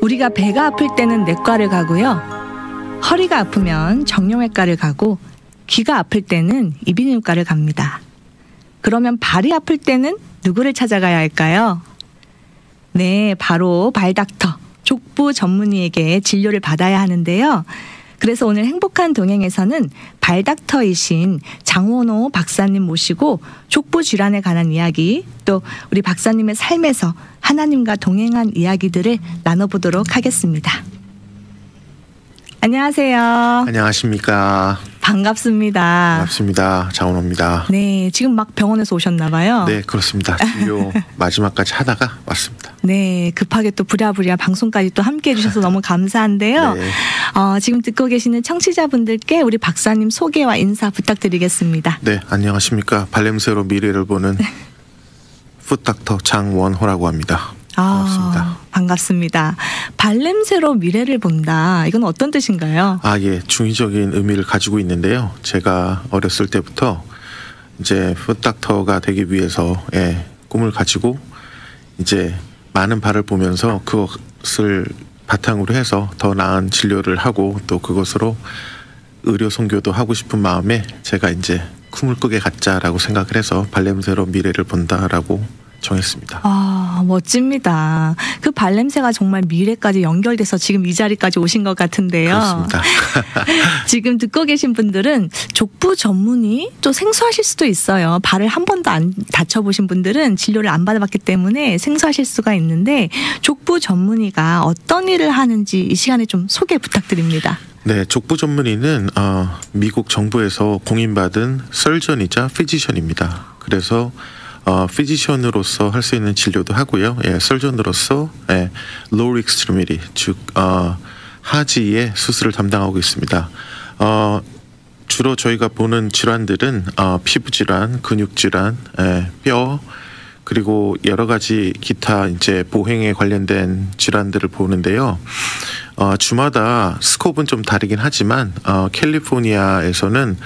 우리가 배가 아플 때는 내과를 가고요. 허리가 아프면 정형외과를 가고 귀가 아플 때는 이비인후과를 갑니다. 그러면 발이 아플 때는 누구를 찾아가야 할까요? 네, 바로 발닥터, 족부 전문의에게 진료를 받아야 하는데요. 그래서 오늘 행복한 동행에서는 발닥터이신 장원호 박사님 모시고 족부 질환에 관한 이야기, 또 우리 박사님의 삶에서 하나님과 동행한 이야기들을 나눠보도록 하겠습니다. 안녕하세요. 안녕하십니까. 반갑습니다. 반갑습니다. 장원호입니다. 네, 지금 막 병원에서 오셨나 봐요. 네, 그렇습니다. 진료 마지막까지 하다가 왔습니다. 네, 급하게 또 부랴부랴 방송까지 또 함께 해주셔서 너무 감사한데요. 네. 지금 듣고 계시는 청취자분들께 우리 박사님 소개와 인사 부탁드리겠습니다. 네, 안녕하십니까. 발냄새로 미래를 보는 풋닥터 장원호라고 합니다. 반갑습니다. 반갑습니다. 발냄새로 미래를 본다. 이건 어떤 뜻인가요? 예, 중의적인 의미를 가지고 있는데요. 제가 어렸을 때부터 이제 풋닥터가 되기 위해서 꿈을 가지고 이제 많은 발을 보면서 그것을 바탕으로 해서 더 나은 진료를 하고 또 그것으로 의료 선교도 하고 싶은 마음에 제가 이제 꿈을 꾸게 갖자라고 생각을 해서 발냄새로 미래를 본다라고 정했습니다. 멋집니다. 그 발냄새가 정말 미래까지 연결돼서 지금 이 자리까지 오신 것 같은데요. 그렇습니다. 지금 듣고 계신 분들은 족부 전문의 또 생소하실 수도 있어요. 발을 한 번도 안 다쳐보신 분들은 진료를 안 받아봤기 때문에 생소하실 수가 있는데 족부 전문의가 어떤 일을 하는지 이 시간에 좀 소개 부탁드립니다. 네, 족부 전문의는 미국 정부에서 공인받은 설전이자 피지션입니다. 그래서 피지션으로서 할 수 있는 진료도 하고요. 설전으로서 lower extremity, 즉 하지의 수술을 담당하고 있습니다. 주로 저희가 보는 질환들은 피부 질환, 근육 질환, 뼈, 그리고 여러 가지 기타 이제 보행에 관련된 질환들을 보는데요. 주마다 스코프는 좀 다르긴 하지만 캘리포니아에서는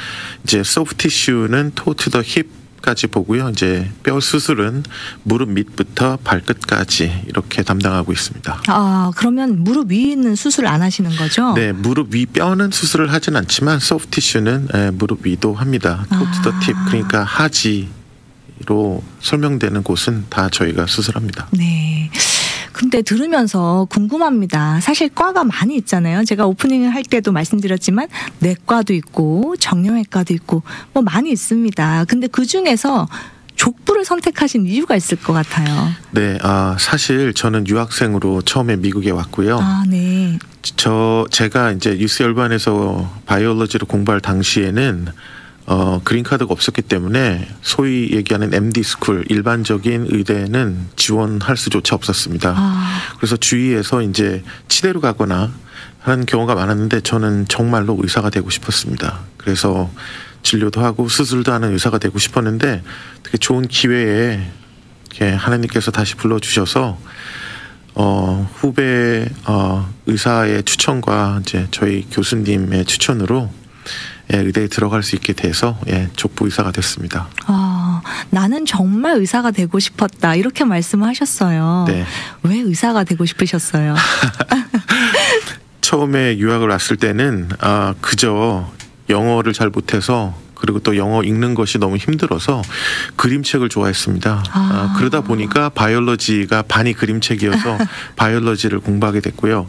이제 소프트 티슈는 toe to the hip 까지 보고요. 이제 뼈 수술은 무릎 밑부터 발끝까지 이렇게 담당하고 있습니다. 그러면 무릎 위에 있는 수술 안 하시는 거죠? 네, 무릎 위 뼈는 수술을 하진 않지만 소프트 티슈는 무릎 위도 합니다. toe to the tip, 그러니까 하지로 설명되는 곳은 다 저희가 수술합니다. 네. 근데 들으면서 궁금합니다. 사실 과가 많이 있잖아요. 제가 오프닝을 할 때도 말씀드렸지만 내과도 있고 정형외과도 있고 뭐 많이 있습니다. 근데 그중에서 족부를 선택하신 이유가 있을 것 같아요. 네, 사실 저는 유학생으로 처음에 미국에 왔고요. 네. 제가 이제 UC열반에서 바이올로지를 공부할 당시에는 그린카드가 없었기 때문에 소위 얘기하는 MD 스쿨, 일반적인 의대는 지원할 수조차 없었습니다. 그래서 주위에서 이제 치대로 가거나 하는 경우가 많았는데 저는 정말로 의사가 되고 싶었습니다. 그래서 진료도 하고 수술도 하는 의사가 되고 싶었는데 되게 좋은 기회에 이렇게 하나님께서 다시 불러주셔서 후배 의사의 추천과 이제 저희 교수님의 추천으로 의대에 들어갈 수 있게 돼서 족부 의사가 됐습니다. 나는 정말 의사가 되고 싶었다 이렇게 말씀하셨어요. 네. 왜 의사가 되고 싶으셨어요? 처음에 유학을 왔을 때는 그저 영어를 잘 못해서 그리고 또 영어 읽는 것이 너무 힘들어서 그림책을 좋아했습니다. 그러다 보니까 바이올로지가 반이 그림책이어서 바이올로지를 공부하게 됐고요.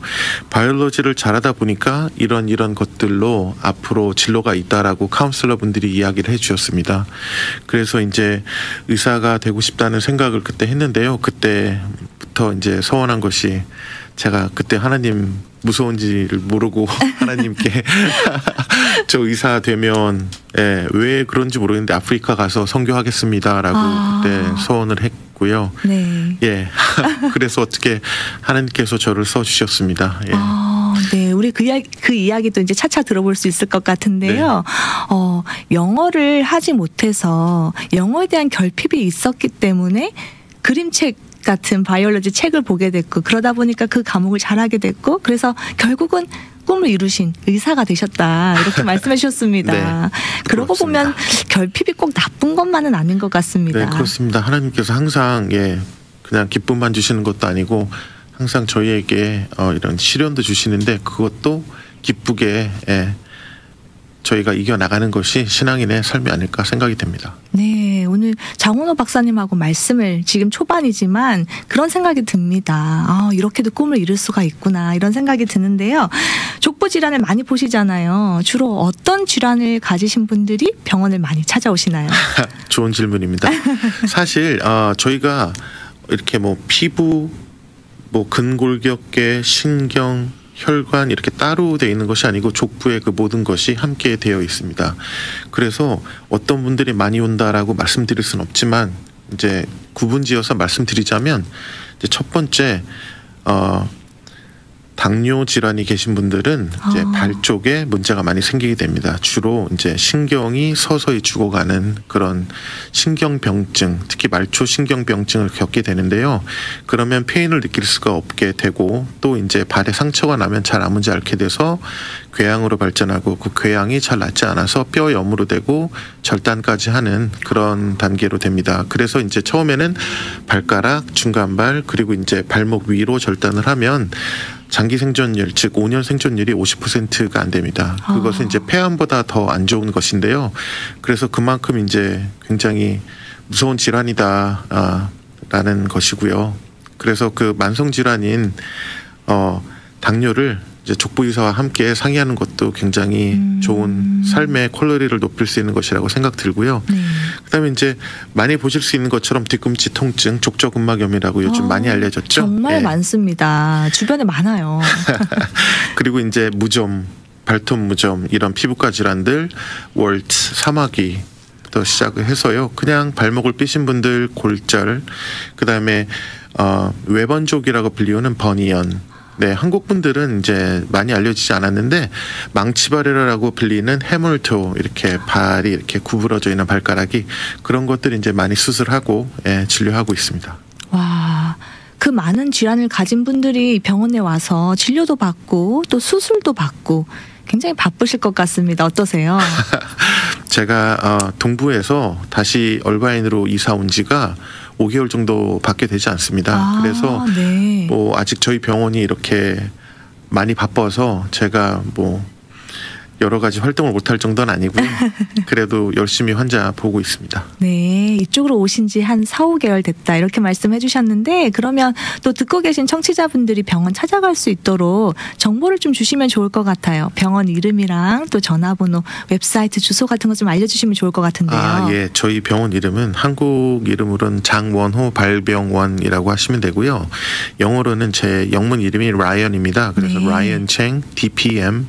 바이올로지를 잘하다 보니까 이런 것들로 앞으로 진로가 있다라고 카운슬러 분들이 이야기를 해주셨습니다. 그래서 이제 의사가 되고 싶다는 생각을 그때 했는데요. 그때부터 이제 서원한 것이 제가 그때 하나님 무서운지를 모르고 하나님께 저 의사 되면 왜 그런지 모르겠는데 아프리카 가서 선교하겠습니다라고 그때 서원을 했고요. 네. 그래서 어떻게 하나님께서 저를 써주셨습니다. 네, 우리 그 이야기도 이제 차차 들어볼 수 있을 것 같은데요. 네. 영어를 하지 못해서 영어에 대한 결핍이 있었기 때문에 그림책 같은 바이올로지 책을 보게 됐고 그러다 보니까 그 과목을 잘하게 됐고 그래서 결국은 꿈을 이루신 의사가 되셨다 이렇게 말씀해 주셨습니다. 네, 그러고 보면 결핍이 꼭 나쁜 것만은 아닌 것 같습니다. 네, 그렇습니다. 하나님께서 항상 그냥 기쁨만 주시는 것도 아니고 항상 저희에게 이런 시련도 주시는데 그것도 기쁘게 저희가 이겨나가는 것이 신앙인의 삶이 아닐까 생각이 됩니다. 네, 오늘 장원호 박사님하고 말씀을 지금 초반이지만 그런 생각이 듭니다. 이렇게도 꿈을 이룰 수가 있구나 이런 생각이 드는데요. 족부 질환을 많이 보시잖아요. 주로 어떤 질환을 가지신 분들이 병원을 많이 찾아오시나요? 좋은 질문입니다. 사실 저희가 이렇게 피부, 근골격계, 신경, 혈관 이렇게 따로 되어 있는 것이 아니고 족부의 그 모든 것이 함께 되어 있습니다. 그래서 어떤 분들이 많이 온다라고 말씀드릴 수는 없지만 이제 구분지어서 말씀드리자면 이제 첫 번째 당뇨 질환이 계신 분들은 이제 발 쪽에 문제가 많이 생기게 됩니다. 주로 이제 신경이 서서히 죽어가는 그런 신경병증, 특히 말초 신경병증을 겪게 되는데요. 그러면 페인을 느낄 수가 없게 되고 또 이제 발에 상처가 나면 잘 아문지 앓게 돼서 궤양으로 발전하고 그 궤양이 잘 낫지 않아서 뼈염으로 되고 절단까지 하는 그런 단계로 됩니다. 그래서 이제 처음에는 발가락, 중간발 그리고 이제 발목 위로 절단을 하면 장기 생존율, 즉 5년 생존율이 50%가 안 됩니다. 그것은 이제 폐암보다 더 안 좋은 것인데요. 그래서 그만큼 이제 굉장히 무서운 질환이다 라는 것이고요. 그래서 그 만성 질환인 당뇨를 이제 족부의사와 함께 상의하는 것도 굉장히 좋은 삶의 퀄리티를 높일 수 있는 것이라고 생각 들고요. 그다음에 이제 많이 보실 수 있는 것처럼 뒤꿈치 통증, 족저근막염이라고 요즘 많이 알려졌죠. 정말 많습니다. 주변에 많아요. 그리고 이제 무좀, 발톱 무좀 이런 피부과 질환들, 월트, 사마귀부터 시작을 해서요. 그냥 발목을 삐신 분들 골절, 그다음에 외번족이라고 불리우는 버니언. 네, 한국 분들은 이제 많이 알려지지 않았는데 망치발이라고 불리는 해물토 이렇게 발이 이렇게 구부러져 있는 발가락이 그런 것들 이제 많이 수술하고 진료하고 있습니다. 와, 그 많은 질환을 가진 분들이 병원에 와서 진료도 받고 또 수술도 받고 굉장히 바쁘실 것 같습니다. 어떠세요? 제가 동부에서 다시 얼바인으로 이사 온 지가 5개월 정도 밖에 되지 않습니다. 그래서 네. 아직 저희 병원이 이렇게 많이 바빠서 제가 여러 가지 활동을 못할 정도는 아니고요. 그래도 열심히 환자 보고 있습니다. 네, 이쪽으로 오신 지 한 4, 5개월 됐다 이렇게 말씀해 주셨는데 그러면 또 듣고 계신 청취자분들이 병원 찾아갈 수 있도록 정보를 좀 주시면 좋을 것 같아요. 병원 이름이랑 또 전화번호, 웹사이트 주소 같은 거 좀 알려주시면 좋을 것 같은데요. 예, 저희 병원 이름은 한국 이름으로는 장원호 발병원이라고 하시면 되고요. 영어로는 제 영문 이름이 라이언입니다. 그래서 라이언 챙 DPM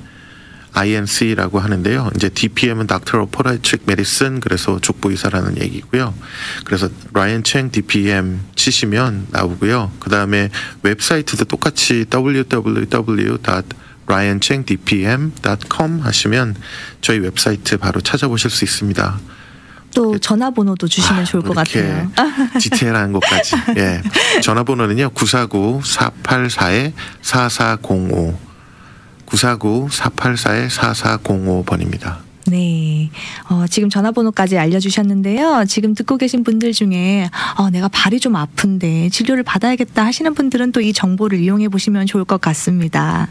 INC라고 하는데요. 이제 DPM은 Doctor of Podiatric Medicine, 그래서 족부의사라는 얘기고요. 그래서 라이언 챙 DPM 치시면 나오고요. 그 다음에 웹사이트도 똑같이 www.ryanchengdpm.com 하시면 저희 웹사이트 바로 찾아보실 수 있습니다. 또 전화번호도 주시면 좋을 것 같아요. 디테일한 것까지. 예, 전화번호는요 949-484-4405 949-484-4405번입니다. 네. 지금 전화번호까지 알려주셨는데요. 지금 듣고 계신 분들 중에 내가 발이 좀 아픈데 진료를 받아야겠다 하시는 분들은 또 이 정보를 이용해 보시면 좋을 것 같습니다.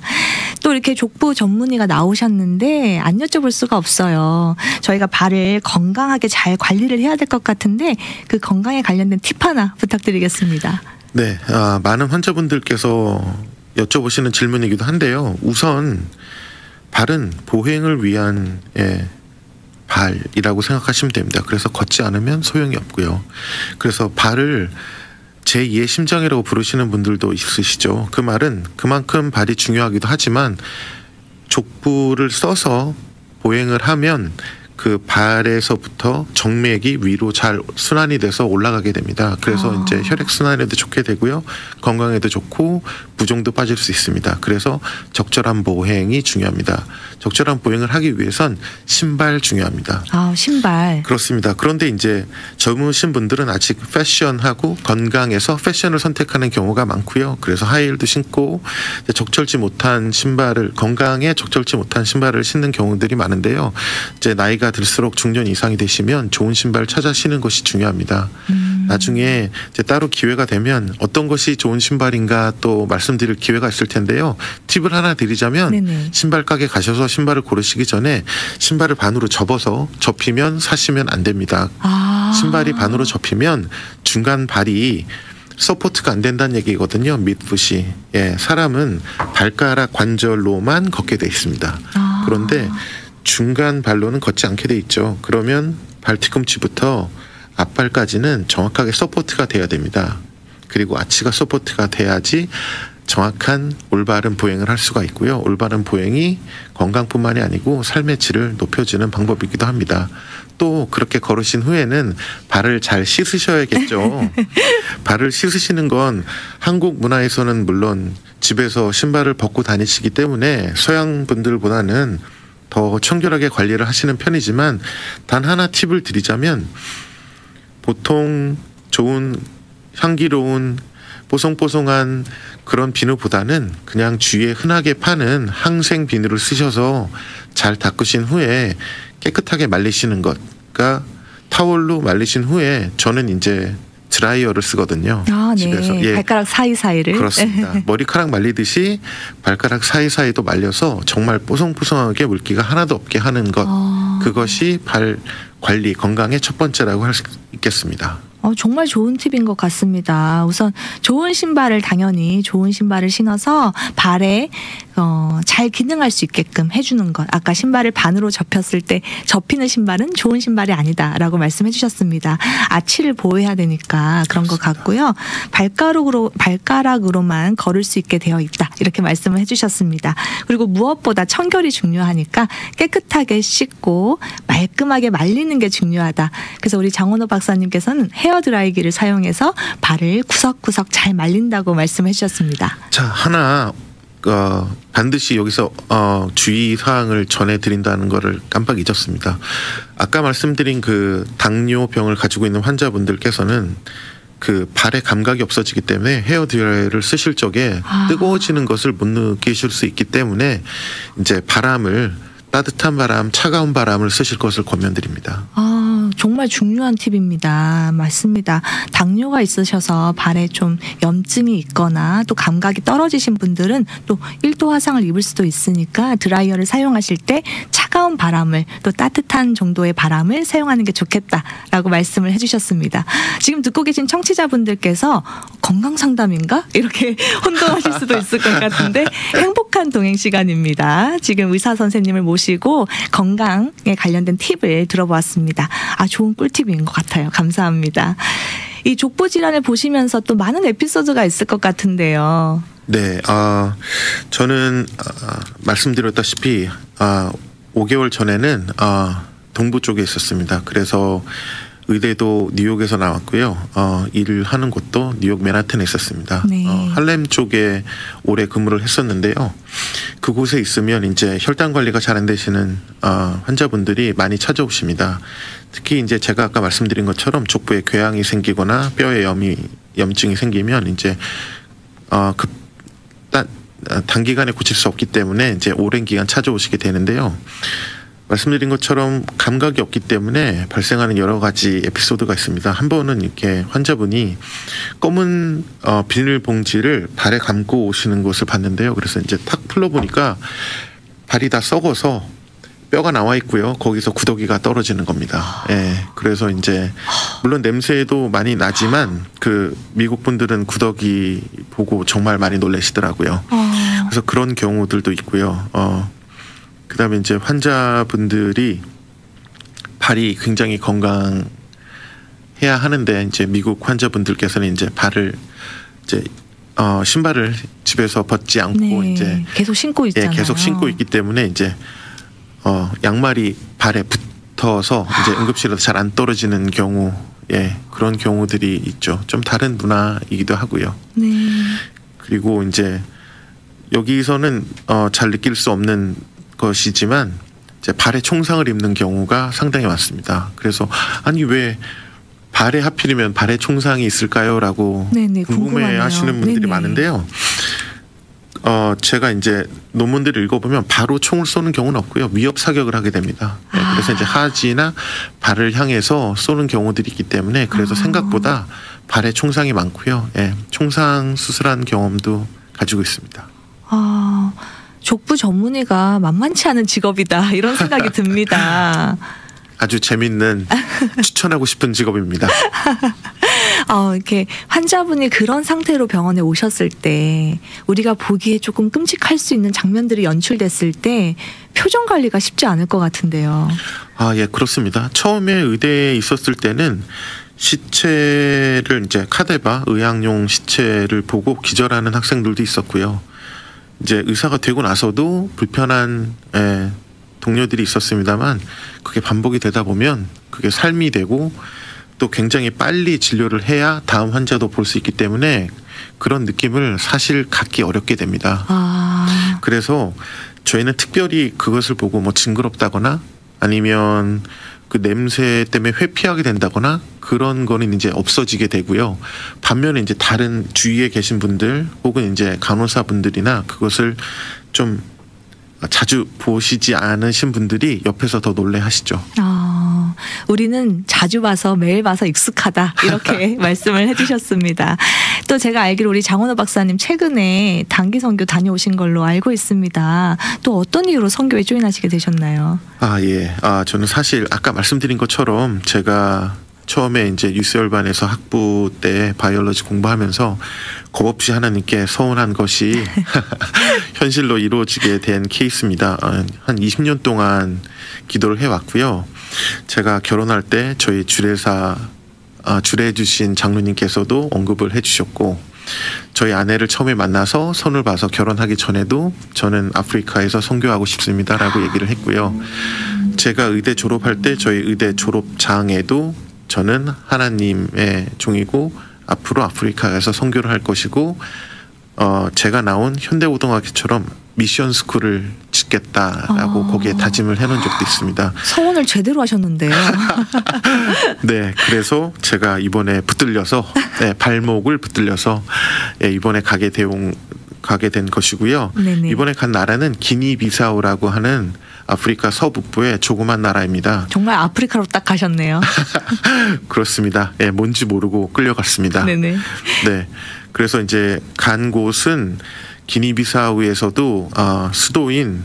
또 이렇게 족부 전문의가 나오셨는데 안 여쭤볼 수가 없어요. 저희가 발을 건강하게 잘 관리를 해야 될 것 같은데 그 건강에 관련된 팁 하나 부탁드리겠습니다. 네. 많은 환자분들께서 여쭤보시는 질문이기도 한데요. 우선 발은 보행을 위한 발이라고 생각하시면 됩니다. 그래서 걷지 않으면 소용이 없고요. 그래서 발을 제2의 심장이라고 부르시는 분들도 있으시죠. 그 말은 그만큼 발이 중요하기도 하지만 족부를 써서 보행을 하면 그 발에서부터 정맥이 위로 잘 순환이 돼서 올라가게 됩니다. 그래서 이제 혈액 순환에도 좋게 되고요. 건강에도 좋고 부종도 빠질 수 있습니다. 그래서 적절한 보행이 중요합니다. 적절한 보행을 하기 위해선 신발 중요합니다. 신발. 그렇습니다. 그런데 이제 젊으신 분들은 아직 패션하고 건강에서 패션을 선택하는 경우가 많고요. 그래서 하이힐도 신고 적절치 못한 신발을 건강에 적절치 못한 신발을 신는 경우들이 많은데요. 이제 나이가 들수록 중년 이상이 되시면 좋은 신발 찾아 신는 것이 중요합니다. 나중에 이제 따로 기회가 되면 어떤 것이 좋은 신발인가 또 말씀드릴 기회가 있을 텐데요. 팁을 하나 드리자면 네네. 신발 가게 가셔서 신발을 고르시기 전에 신발을 반으로 접어서 접히면 사시면 안 됩니다. 신발이 반으로 접히면 중간 발이 서포트가 안 된다는 얘기거든요. 밑풋이. 예, 사람은 발가락 관절로만 걷게 돼 있습니다. 그런데 중간 발로는 걷지 않게 돼 있죠. 그러면 발 뒤꿈치부터 앞발까지는 정확하게 서포트가 돼야 됩니다. 그리고 아치가 서포트가 돼야지 정확한 올바른 보행을 할 수가 있고요. 올바른 보행이 건강뿐만이 아니고 삶의 질을 높여주는 방법이기도 합니다. 또 그렇게 걸으신 후에는 발을 잘 씻으셔야겠죠. 발을 씻으시는 건 한국 문화에서는 물론 집에서 신발을 벗고 다니시기 때문에 서양 분들보다는 더 청결하게 관리를 하시는 편이지만 단 하나 팁을 드리자면 보통 좋은 향기로운 뽀송뽀송한 그런 비누보다는 그냥 주위에 흔하게 파는 항생 비누를 쓰셔서 잘 닦으신 후에 깨끗하게 말리시는 것. 그러니까 타월로 말리신 후에 저는 이제 드라이어를 쓰거든요. 네. 집에서. 예. 발가락 사이사이를. 그렇습니다. 머리카락 말리듯이 발가락 사이사이도 말려서 정말 뽀송뽀송하게 물기가 하나도 없게 하는 것. 그것이 발 관리, 건강의 첫 번째라고 할 수 있겠습니다. 정말 좋은 팁인 것 같습니다. 우선 좋은 신발을 당연히 좋은 신발을 신어서 발에 잘 기능할 수 있게끔 해주는 것. 아까 신발을 반으로 접혔을 때 접히는 신발은 좋은 신발이 아니다라고 말씀해 주셨습니다. 아치를 보호해야 되니까 그런 것 같고요. 발가락으로만 걸을 수 있게 되어 있다. 이렇게 말씀을 해주셨습니다. 그리고 무엇보다 청결이 중요하니까 깨끗하게 씻고 말끔하게 말리는 게 중요하다. 그래서 우리 장원호 박사님께서는 헤어드라이기를 사용해서 발을 구석구석 잘 말린다고 말씀해 주셨습니다. 자, 하나 반드시 여기서 주의 사항을 전해드린다는 거를 깜빡 잊었습니다. 아까 말씀드린 그 당뇨병을 가지고 있는 환자분들께서는 그 발에 감각이 없어지기 때문에 헤어드라이어를 쓰실 적에 뜨거워지는 것을 못 느끼실 수 있기 때문에 이제 따뜻한 바람, 차가운 바람을 쓰실 것을 권면드립니다. 정말 중요한 팁입니다. 맞습니다. 당뇨가 있으셔서 발에 좀 염증이 있거나 또 감각이 떨어지신 분들은 또 1도 화상을 입을 수도 있으니까 드라이어를 사용하실 때 차가운 바람을 또 따뜻한 정도의 바람을 사용하는 게 좋겠다라고 말씀을 해주셨습니다. 지금 듣고 계신 청취자분들께서 건강 상담인가? 이렇게 혼동하실 수도 있을 것 같은데 행복한 동행 시간입니다. 지금 의사 선생님을 모시고 건강에 관련된 팁을 들어보았습니다. 좋은 꿀팁인 것 같아요. 감사합니다. 이 족보 질환을 보시면서 또 많은 에피소드가 있을 것 같은데요. 네, 저는 말씀드렸다시피 5개월 전에는 동부 쪽에 있었습니다. 그래서 의대도 뉴욕에서 나왔고요. 일을 하는 곳도 뉴욕 맨하튼에 있었습니다. 네. 할렘 쪽에 오래 근무를 했었는데요. 그곳에 있으면 이제 혈당 관리가 잘 안 되시는 환자분들이 많이 찾아오십니다. 특히 이제 제가 아까 말씀드린 것처럼 족부에 궤양이 생기거나 뼈에 염증이 생기면 이제 단기간에 고칠 수 없기 때문에 이제 오랜 기간 찾아오시게 되는데요. 말씀드린 것처럼 감각이 없기 때문에 발생하는 여러 가지 에피소드가 있습니다. 한 번은 이렇게 환자분이 검은 비닐봉지를 발에 감고 오시는 것을 봤는데요. 그래서 이제 탁 풀러보니까 발이 다 썩어서 뼈가 나와 있고요. 거기서 구더기가 떨어지는 겁니다. 예. 그래서 이제 물론 냄새도 많이 나지만 그 미국 분들은 구더기 보고 정말 많이 놀라시더라고요. 그래서 그런 경우들도 있고요. 그다음에 이제 환자분들이 발이 굉장히 건강해야 하는데 이제 미국 환자분들께서는 이제 발을 이제 신발을 집에서 벗지 않고 이제 계속 신고 있잖아요. 계속 신고 있기 때문에 이제 양말이 발에 붙어서 이제 응급실에서 잘 안 떨어지는 경우, 그런 경우들이 있죠. 좀 다른 문화이기도 하고요. 네. 그리고 이제 여기서는 잘 느낄 수 없는 것이지만 이제 발에 총상을 입는 경우가 상당히 많습니다. 그래서 아니 왜 발에 하필이면 발에 총상이 있을까요? 라고 궁금해 하시는 분들이 많은데요. 제가 이제 논문들을 읽어보면 바로 총을 쏘는 경우는 없고요. 위협 사격을 하게 됩니다. 그래서 이제 하지나 발을 향해서 쏘는 경우들이 있기 때문에 그래서 생각보다 발에 총상이 많고요. 총상 수술한 경험도 가지고 있습니다. 족부 전문의가 만만치 않은 직업이다 이런 생각이 듭니다. 아주 재밌는 추천하고 싶은 직업입니다. 이렇게 환자분이 그런 상태로 병원에 오셨을 때 우리가 보기에 조금 끔찍할 수 있는 장면들이 연출됐을 때 표정 관리가 쉽지 않을 것 같은데요. 예, 그렇습니다. 처음에 의대에 있었을 때는 시체를 이제 카데바 의학용 시체를 보고 기절하는 학생들도 있었고요. 이제 의사가 되고 나서도 불편한 동료들이 있었습니다만 그게 반복이 되다 보면 그게 삶이 되고 또 굉장히 빨리 진료를 해야 다음 환자도 볼 수 있기 때문에 그런 느낌을 사실 갖기 어렵게 됩니다. 그래서 저희는 특별히 그것을 보고 뭐 징그럽다거나 아니면 그 냄새 때문에 회피하게 된다거나 그런 거는 이제 없어지게 되고요. 반면에 이제 다른 주위에 계신 분들 혹은 이제 간호사분들이나 그것을 좀 자주 보시지 않으신 분들이 옆에서 더 놀래하시죠. 우리는 자주 봐서 매일 봐서 익숙하다 이렇게 말씀을 해주셨습니다. 또 제가 알기로 우리 장원호 박사님 최근에 단기 선교 다녀오신 걸로 알고 있습니다. 또 어떤 이유로 선교에 조인하시게 되셨나요? 예. 저는 사실 아까 말씀드린 것처럼 제가 처음에 이제 유스열반에서 학부 때 바이올로지 공부하면서 겁없이 하나님께 서운한 것이 현실로 이루어지게 된 케이스입니다. 한 20년 동안 기도를 해왔고요. 제가 결혼할 때 저희 주례해 주신 장로님께서도 언급을 해주셨고 저희 아내를 처음에 만나서 선을 봐서 결혼하기 전에도 저는 아프리카에서 선교하고 싶습니다라고 얘기를 했고요. 제가 의대 졸업할 때 저희 의대 졸업장에도 저는 하나님의 종이고 앞으로 아프리카에서 선교를 할 것이고 제가 나온 현대고등학교처럼 미션 스쿨을 짓겠다라고 거기에 다짐을 해놓은 적도 있습니다. 서원을 제대로 하셨는데요. 네, 그래서 제가 이번에 발목을 붙들려서 이번에 가게 된 것이고요. 네네. 이번에 간 나라는 기니비사우라고 하는 아프리카 서북부의 조그만 나라입니다. 정말 아프리카로 딱 가셨네요. 그렇습니다. 뭔지 모르고 끌려갔습니다. 네네. 네, 그래서 이제 간 곳은 기니비사우에서도 수도인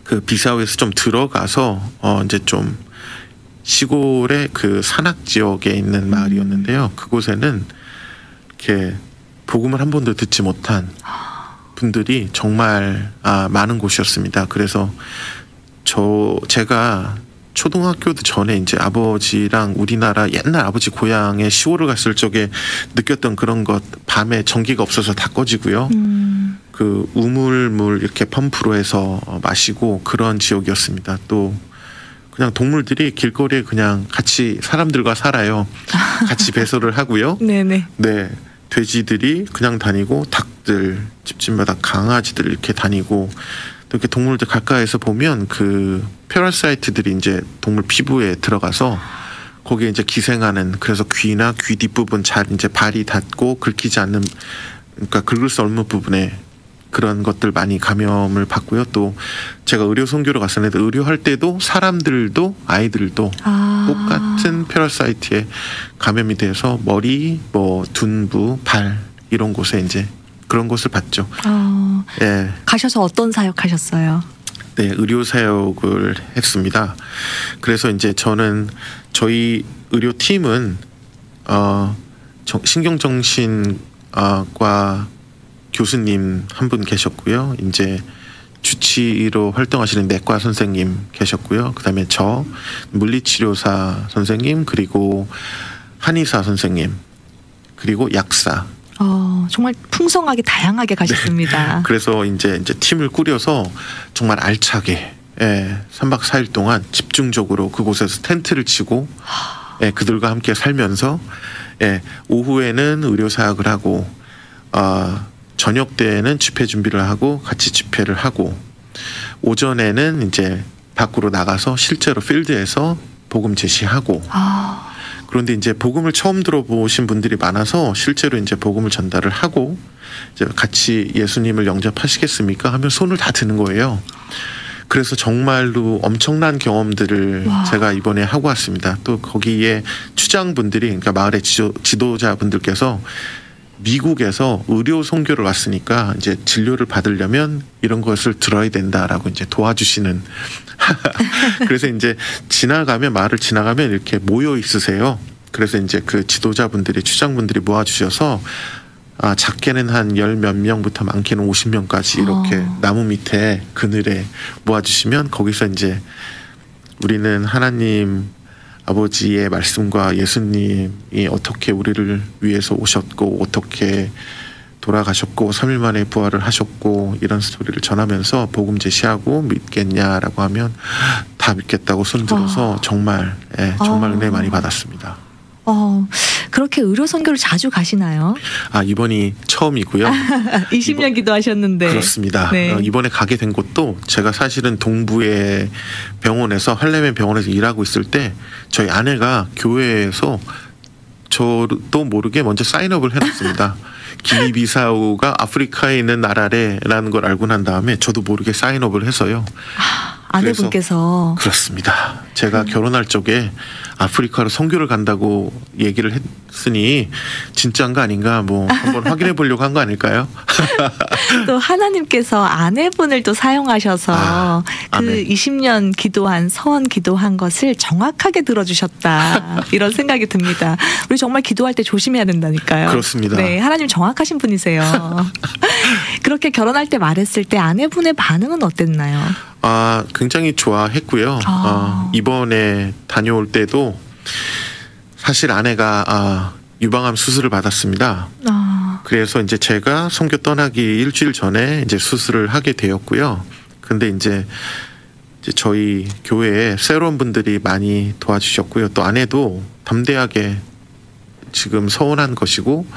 그 비사우에서 좀 들어가서 이제 좀 시골의 그 산악 지역에 있는 마을이었는데요. 그곳에는 이렇게 복음을 한 번도 듣지 못한 분들이 정말 많은 곳이었습니다. 그래서 제가 초등학교도 전에 이제 아버지랑 우리나라 옛날 아버지 고향에 시골을 갔을 적에 느꼈던 그런 것, 밤에 전기가 없어서 다 꺼지고요. 그 우물물 이렇게 펌프로 해서 마시고 그런 지역이었습니다. 또 그냥 동물들이 길거리에 그냥 같이 사람들과 살아요. 같이 배설을 하고요. 네네. 네. 돼지들이 그냥 다니고 닭들, 집집마다 강아지들 이렇게 다니고 또 이렇게 동물들 가까이서 보면 그 페라사이트들이 이제 동물 피부에 들어가서 거기에 이제 기생하는, 그래서 귀나 귀 뒷부분 잘 이제 발이 닿고 긁히지 않는, 그러니까 긁을 수 없는 부분에 그런 것들 많이 감염을 받고요. 또 제가 의료 선교로 갔었는데 의료할 때도 사람들도 아이들도 똑같은 페라사이트에 감염이 돼서 머리, 뭐 둔부, 발 이런 곳에 이제 그런 것을 봤죠. 예. 가셔서 어떤 사역하셨어요? 네, 의료 사역을 했습니다. 그래서 이제 저는 저희 의료팀은 신경정신과 교수님 한 분 계셨고요. 이제 주치의로 활동하시는 내과 선생님 계셨고요. 그다음에 저 물리치료사 선생님, 그리고 한의사 선생님, 그리고 약사. 정말 풍성하게 다양하게 가셨습니다. 네. 그래서 이제 팀을 꾸려서 정말 알차게 3박 4일 동안 집중적으로 그곳에서 텐트를 치고 그들과 함께 살면서 오후에는 의료 사역을 하고 저녁 때에는 집회 준비를 하고 같이 집회를 하고 오전에는 이제 밖으로 나가서 실제로 필드에서 복음 제시하고 그런데 이제 복음을 처음 들어보신 분들이 많아서 실제로 이제 복음을 전달을 하고 이제 같이 예수님을 영접하시겠습니까? 하면 손을 다 드는 거예요. 그래서 정말로 엄청난 경험들을 와. 제가 이번에 하고 왔습니다. 또 거기에 추장분들이, 그러니까 마을의 지도자분들께서 미국에서 의료 선교를 왔으니까 이제 진료를 받으려면 이런 것을 들어야 된다라고 이제 도와주시는. 그래서 이제 마을을 지나가면 이렇게 모여 있으세요. 그래서 이제 그 지도자분들이, 추장분들이 모아주셔서 작게는 한 10몇 명부터 많게는 50명까지 이렇게 나무 밑에 그늘에 모아주시면 거기서 이제 우리는 하나님 아버지의 말씀과 예수님이 어떻게 우리를 위해서 오셨고 어떻게 돌아가셨고 3일 만에 부활을 하셨고 이런 스토리를 전하면서 복음 제시하고 믿겠냐라고 하면 다 믿겠다고 손들어서 정말 은혜 많이 받았습니다. 그렇게 의료 선교를 자주 가시나요? 이번이 처음이고요. 20년 기도하셨는데. 그렇습니다. 네. 이번에 가게 된 곳도 제가 사실은 동부의 병원에서, 할렘의 병원에서 일하고 있을 때 저희 아내가 교회에서 저도 모르게 먼저 사인업을 해놨습니다. 기니비사우가 아프리카에 있는 나라래라는 걸 알고 난 다음에 저도 모르게 사인업을 해서요. 아내분께서. 그렇습니다. 제가 결혼할 적에 아프리카로 선교를 간다고 얘기를 했으니 진짜인가 아닌가 한번 확인해 보려고 한 거 아닐까요? 또 하나님께서 아내분을 또 사용하셔서 그 아멘. 20년 기도한 서원 기도한 것을 정확하게 들어주셨다 이런 생각이 듭니다. 우리 정말 기도할 때 조심해야 된다니까요. 그렇습니다. 네, 하나님 정확하신 분이세요. 그렇게 결혼할 때 말했을 때 아내분의 반응은 어땠나요? 굉장히 좋아했고요. 이번에 다녀올 때도 사실 아내가 유방암 수술을 받았습니다. 그래서 이제 제가 선교 떠나기 일주일 전에 이제 수술을 하게 되었고요. 근데 이제 저희 교회에 새로운 분들이 많이 도와주셨고요. 또 아내도 담대하게 지금 서원한 것이고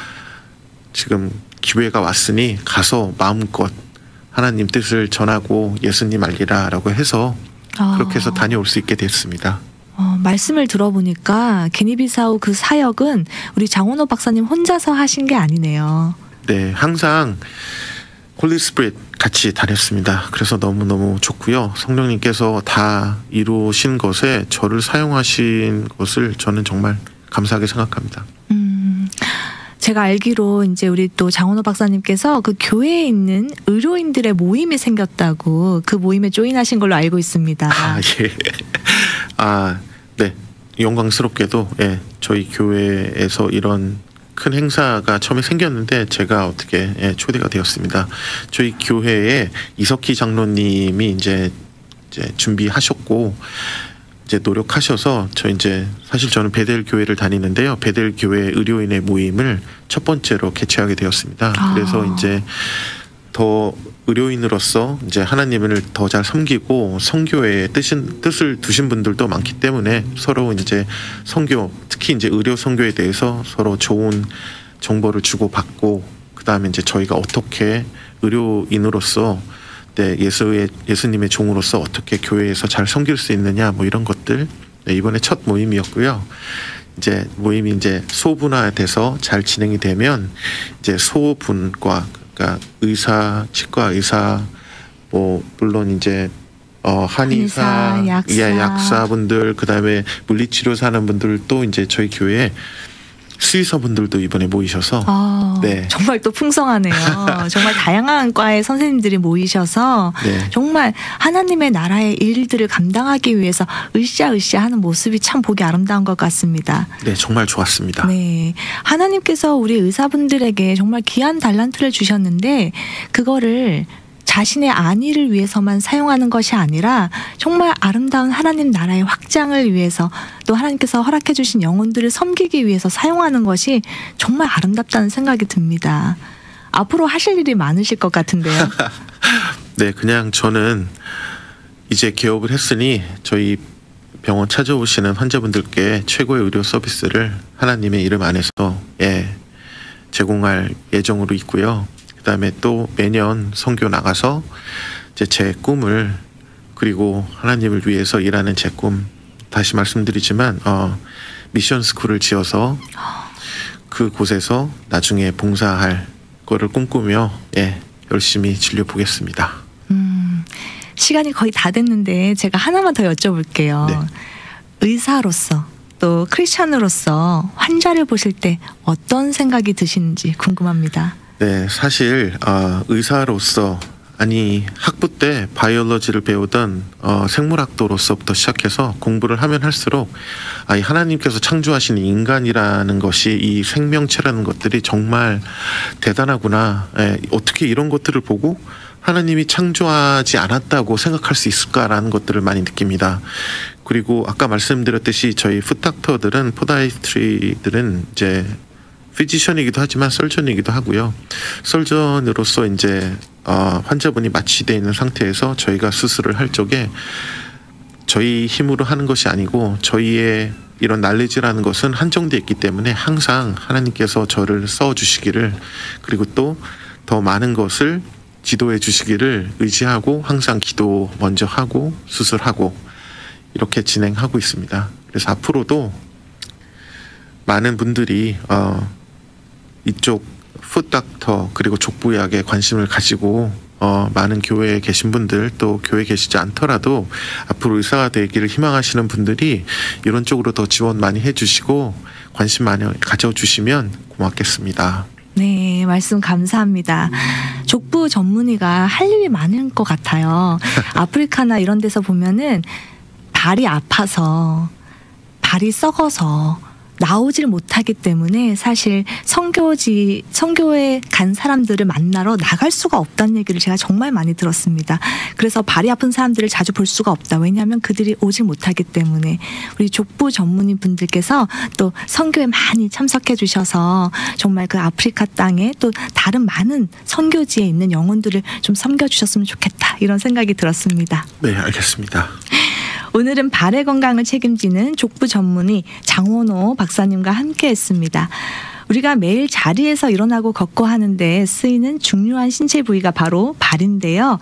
지금 기회가 왔으니 가서 마음껏 하나님 뜻을 전하고 예수님 알리라라고 해서 그렇게 해서 다녀올 수 있게 됐습니다. 말씀을 들어보니까 기니비사우 그 사역은 우리 장원호 박사님 혼자서 하신 게 아니네요. 네, 항상 홀리 스피릿 같이 다녔습니다. 그래서 너무너무 좋고요. 성령님께서 다 이루신 것에 저를 사용하신 것을 저는 정말 감사하게 생각합니다. 제가 알기로 이제 우리 또 장원호 박사님께서 그 교회에 있는 의료인들의 모임이 생겼다고 그 모임에 조인하신 걸로 알고 있습니다. 예. 네. 영광스럽게도 저희 교회에서 이런 큰 행사가 처음에 생겼는데 제가 어떻게 초대가 되었습니다. 저희 교회에 이석희 장로님이 이제 준비하셨고 이제 노력하셔서 사실 저는 베델 교회를 다니는데요. 베델 교회 의료인의 모임을 첫 번째로 개최하게 되었습니다. 그래서 이제 더 의료인으로서 이제 하나님을 더 잘 섬기고 선교에 뜻을 두신 분들도 많기 때문에 서로 이제 선교, 특히 이제 의료 선교에 대해서 서로 좋은 정보를 주고 받고 그다음에 이제 저희가 어떻게 의료인으로서 예수님의 종으로서 어떻게 교회에서 잘 섬길 수 있느냐 이런 것들. 이번에 첫 모임이었고요. 이제 모임이 이제 소분화돼서 잘 진행이 되면 이제 소분과 그러니까 의사, 치과 의사, 물론 이제 한의사, 약사분들, 그다음에 물리치료사 하는 분들도 이제 저희 교회에 수의사분들도 이번에 모이셔서 정말 또 풍성하네요. 정말 다양한 과의 선생님들이 모이셔서 정말 하나님의 나라의 일들을 감당하기 위해서 으쌰으쌰 하는 모습이 참 보기 아름다운 것 같습니다. 네, 정말 좋았습니다. 네, 하나님께서 우리 의사분들에게 정말 귀한 달란트를 주셨는데 그거를 자신의 안위를 위해서만 사용하는 것이 아니라 정말 아름다운 하나님 나라의 확장을 위해서 또 하나님께서 허락해 주신 영혼들을 섬기기 위해서 사용하는 것이 정말 아름답다는 생각이 듭니다. 앞으로 하실 일이 많으실 것 같은데요. 네, 그냥 저는 이제 개업을 했으니 저희 병원 찾아오시는 환자분들께 최고의 의료 서비스를 하나님의 이름 안에서 제공할 예정으로 있고요. 그다음에 또 매년 선교 나가서 이제 제 꿈을 그리고 하나님을 위해서 일하는 제 꿈 다시 말씀드리지만 미션 스쿨을 지어서 그 곳에서 나중에 봉사할 거를 꿈꾸며 열심히 진료 보겠습니다. 시간이 거의 다 됐는데 제가 하나만 더 여쭤볼게요. 네. 의사로서 또 크리스천으로서 환자를 보실 때 어떤 생각이 드시는지 궁금합니다. 네, 사실 의사로서 학부 때 바이올로지를 배우던 생물학도로서부터 시작해서 공부를 하면 할수록 하나님께서 창조하신 인간이라는 것이 이 생명체라는 것들이 정말 대단하구나. 어떻게 이런 것들을 보고 하나님이 창조하지 않았다고 생각할 수 있을까라는 것들을 많이 느낍니다. 그리고 아까 말씀드렸듯이 저희 풋닥터들은 포다이트리들은 이제 피지션이기도 하지만 설전이기도 하고요. 설전으로서 이제 환자분이 마취되어 있는 상태에서 저희가 수술을 할 적에 저희 힘으로 하는 것이 아니고 저희의 이런 날리지라는 것은 한정되어 있기 때문에 항상 하나님께서 저를 써주시기를 그리고 또 더 많은 것을 지도해 주시기를 의지하고 항상 기도 먼저 하고 수술하고 이렇게 진행하고 있습니다. 그래서 앞으로도 많은 분들이 이쪽 풋닥터 그리고 족부의학에 관심을 가지고 많은 교회에 계신 분들 또 교회에 계시지 않더라도 앞으로 의사가 되기를 희망하시는 분들이 이런 쪽으로 더 지원 많이 해주시고 관심 많이 가져주시면 고맙겠습니다. 네, 말씀 감사합니다. 족부 전문의가 할 일이 많은 것 같아요. 아프리카나 이런 데서 보면은 발이 아파서 발이 썩어서 나오질 못하기 때문에 사실 선교에 간 사람들을 만나러 나갈 수가 없다는 얘기를 제가 정말 많이 들었습니다. 그래서 발이 아픈 사람들을 자주 볼 수가 없다. 왜냐하면 그들이 오지 못하기 때문에 우리 족부 전문의 분들께서 또 선교에 많이 참석해 주셔서 정말 그 아프리카 땅에 또 다른 많은 선교지에 있는 영혼들을 좀 섬겨주셨으면 좋겠다. 이런 생각이 들었습니다. 네, 알겠습니다. 오늘은 발의 건강을 책임지는 족부 전문의 장원호 박사님과 함께했습니다. 우리가 매일 자리에서 일어나고 걷고 하는데 쓰이는 중요한 신체 부위가 바로 발인데요.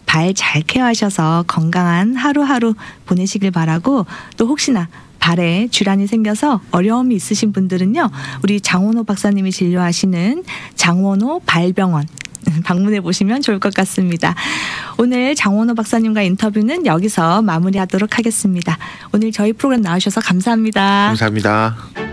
발 잘 케어하셔서 건강한 하루하루 보내시길 바라고 또 혹시나 발에 질환이 생겨서 어려움이 있으신 분들은요. 우리 장원호 박사님이 진료하시는 장원호 발병원 방문해 보시면 좋을 것 같습니다. 오늘 장원호 박사님과 인터뷰는 여기서 마무리하도록 하겠습니다. 오늘 저희 프로그램 나오셔서 감사합니다. 감사합니다.